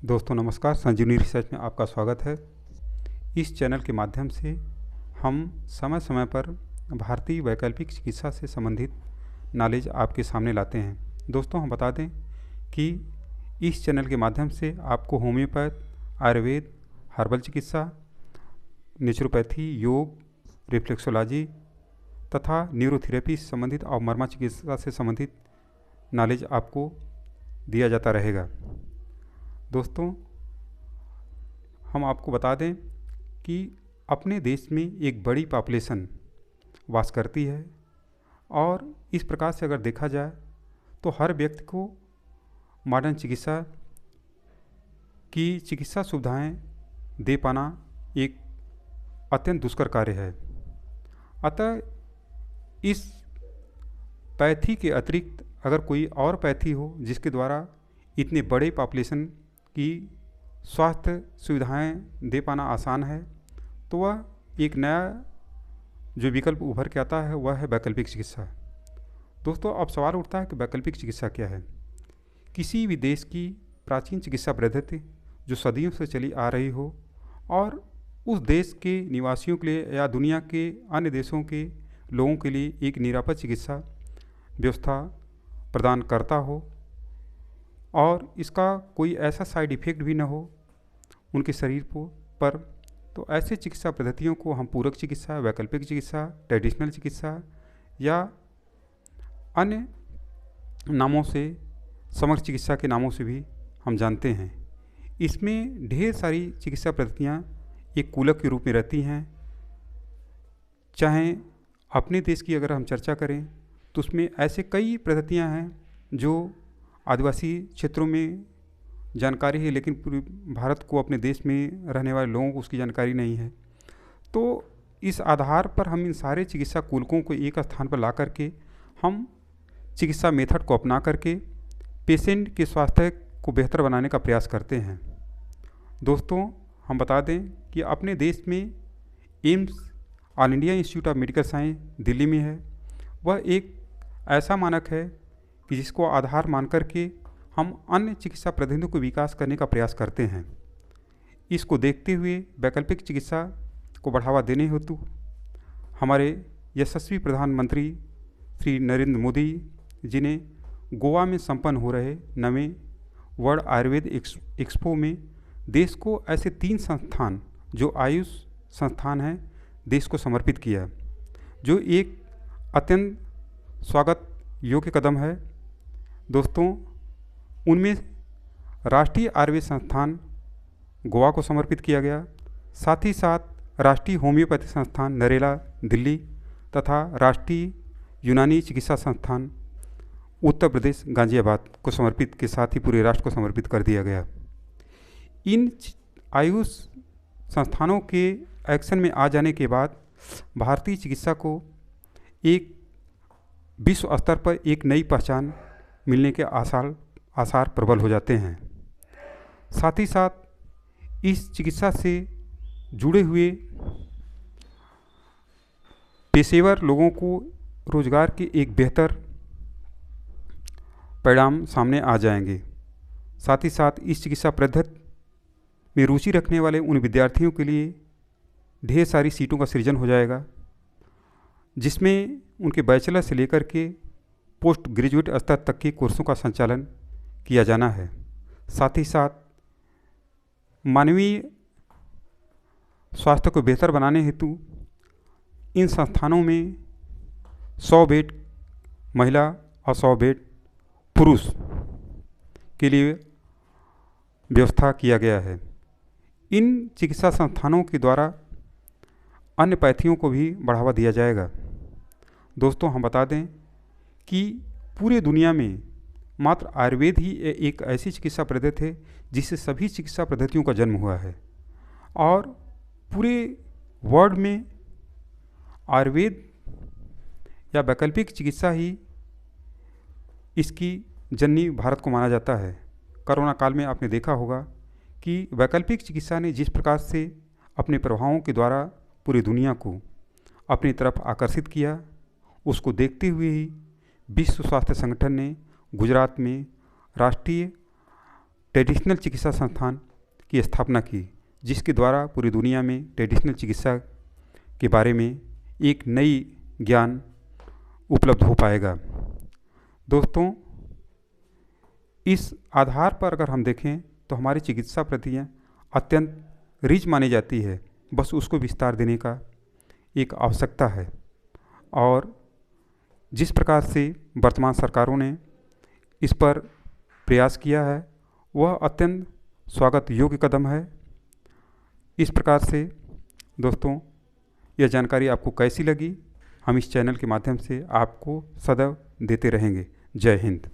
दोस्तों नमस्कार, संजीवनी रिसर्च में आपका स्वागत है। इस चैनल के माध्यम से हम समय समय पर भारतीय वैकल्पिक चिकित्सा से संबंधित नॉलेज आपके सामने लाते हैं। दोस्तों हम बता दें कि इस चैनल के माध्यम से आपको होम्योपैथ, आयुर्वेद, हर्बल चिकित्सा, नेचुरोपैथी, योग, रिफ्लेक्सोलॉजी तथा न्यूरोथेरेपी से संबंधित और मर्मा चिकित्सा से संबंधित नॉलेज आपको दिया जाता रहेगा। दोस्तों हम आपको बता दें कि अपने देश में एक बड़ी पॉपुलेशन वास करती है और इस प्रकार से अगर देखा जाए तो हर व्यक्ति को मॉडर्न चिकित्सा सुविधाएं दे पाना एक अत्यंत दुष्कर कार्य है। अतः इस पैथी के अतिरिक्त अगर कोई और पैथी हो जिसके द्वारा इतने बड़े पॉपुलेशन की स्वास्थ्य सुविधाएं दे पाना आसान है, तो वह एक नया जो विकल्प उभर के आता है वह है वैकल्पिक चिकित्सा। दोस्तों अब सवाल उठता है कि वैकल्पिक चिकित्सा क्या है। किसी भी देश की प्राचीन चिकित्सा पद्धति जो सदियों से चली आ रही हो और उस देश के निवासियों के लिए या दुनिया के अन्य देशों के लोगों के लिए एक निरापद चिकित्सा व्यवस्था प्रदान करता हो और इसका कोई ऐसा साइड इफ़ेक्ट भी न हो उनके शरीर पर, तो ऐसे चिकित्सा पद्धतियों को हम पूरक चिकित्सा, वैकल्पिक चिकित्सा, ट्रेडिशनल चिकित्सा या अन्य नामों से, समग्र चिकित्सा के नामों से भी हम जानते हैं। इसमें ढेर सारी चिकित्सा पद्धतियाँ एक कूलक के रूप में रहती हैं। चाहे अपने देश की अगर हम चर्चा करें तो उसमें ऐसे कई पद्धतियाँ हैं जो आदिवासी क्षेत्रों में जानकारी है, लेकिन पूरे भारत को, अपने देश में रहने वाले लोगों को उसकी जानकारी नहीं है। तो इस आधार पर हम इन सारे चिकित्सा कूलकों को एक स्थान पर ला करके हम चिकित्सा मेथड को अपना करके पेशेंट के स्वास्थ्य को बेहतर बनाने का प्रयास करते हैं। दोस्तों हम बता दें कि अपने देश में AIIMS, all India institute of medical science Delhi में है। वह एक ऐसा मानक है कि जिसको आधार मान करके हम अन्य चिकित्सा पद्धतियों को विकास करने का प्रयास करते हैं। इसको देखते हुए वैकल्पिक चिकित्सा को बढ़ावा देने हेतु हमारे यशस्वी प्रधानमंत्री श्री नरेंद्र मोदी जी ने गोवा में संपन्न हो रहे 9वें वर्ल्ड आयुर्वेद एक्सपो में देश को ऐसे 3 संस्थान जो आयुष संस्थान हैं देश को समर्पित किया, जो एक अत्यंत स्वागत योग्य कदम है। दोस्तों उनमें राष्ट्रीय आयुर्वेद संस्थान गोवा को समर्पित किया गया, साथ ही साथ राष्ट्रीय होम्योपैथी संस्थान नरेला दिल्ली तथा राष्ट्रीय यूनानी चिकित्सा संस्थान उत्तर प्रदेश गाजियाबाद को समर्पित के साथ ही पूरे राष्ट्र को समर्पित कर दिया गया। इन आयुष संस्थानों के एक्शन में आ जाने के बाद भारतीय चिकित्सा को एक विश्व स्तर पर एक नई पहचान मिलने के आसार प्रबल हो जाते हैं। साथ ही साथ इस चिकित्सा से जुड़े हुए पेशेवर लोगों को रोजगार के एक बेहतर परिणाम सामने आ जाएंगे। साथ ही साथ इस चिकित्सा पद्धति में रुचि रखने वाले उन विद्यार्थियों के लिए ढेर सारी सीटों का सृजन हो जाएगा, जिसमें उनके बैचलर से लेकर के पोस्ट ग्रेजुएट स्तर तक के कोर्सों का संचालन किया जाना है। साथ ही साथ मानवीय स्वास्थ्य को बेहतर बनाने हेतु इन संस्थानों में 100 बेड महिला और 100 बेड पुरुष के लिए व्यवस्था किया गया है। इन चिकित्सा संस्थानों के द्वारा अन्य पैथियों को भी बढ़ावा दिया जाएगा। दोस्तों हम बता दें कि पूरे दुनिया में मात्र आयुर्वेद ही एक ऐसी चिकित्सा पद्धति है जिससे सभी चिकित्सा पद्धतियों का जन्म हुआ है और पूरे वर्ल्ड में आयुर्वेद या वैकल्पिक चिकित्सा ही इसकी जननी भारत को माना जाता है। कोरोना काल में आपने देखा होगा कि वैकल्पिक चिकित्सा ने जिस प्रकार से अपने प्रभावों के द्वारा पूरी दुनिया को अपनी तरफ आकर्षित किया, उसको देखते हुए ही विश्व स्वास्थ्य संगठन ने गुजरात में राष्ट्रीय ट्रेडिशनल चिकित्सा संस्थान की स्थापना की, जिसके द्वारा पूरी दुनिया में ट्रेडिशनल चिकित्सा के बारे में एक नई ज्ञान उपलब्ध हो पाएगा। दोस्तों, इस आधार पर अगर हम देखें तो हमारी चिकित्सा पद्धतियाँ अत्यंत रिच मानी जाती है, बस उसको विस्तार देने का एक आवश्यकता है। और जिस प्रकार से वर्तमान सरकारों ने इस पर प्रयास किया है वह अत्यंत स्वागत योग्य कदम है। इस प्रकार से दोस्तों, यह जानकारी आपको कैसी लगी, हम इस चैनल के माध्यम से आपको सदैव देते रहेंगे। जय हिंद।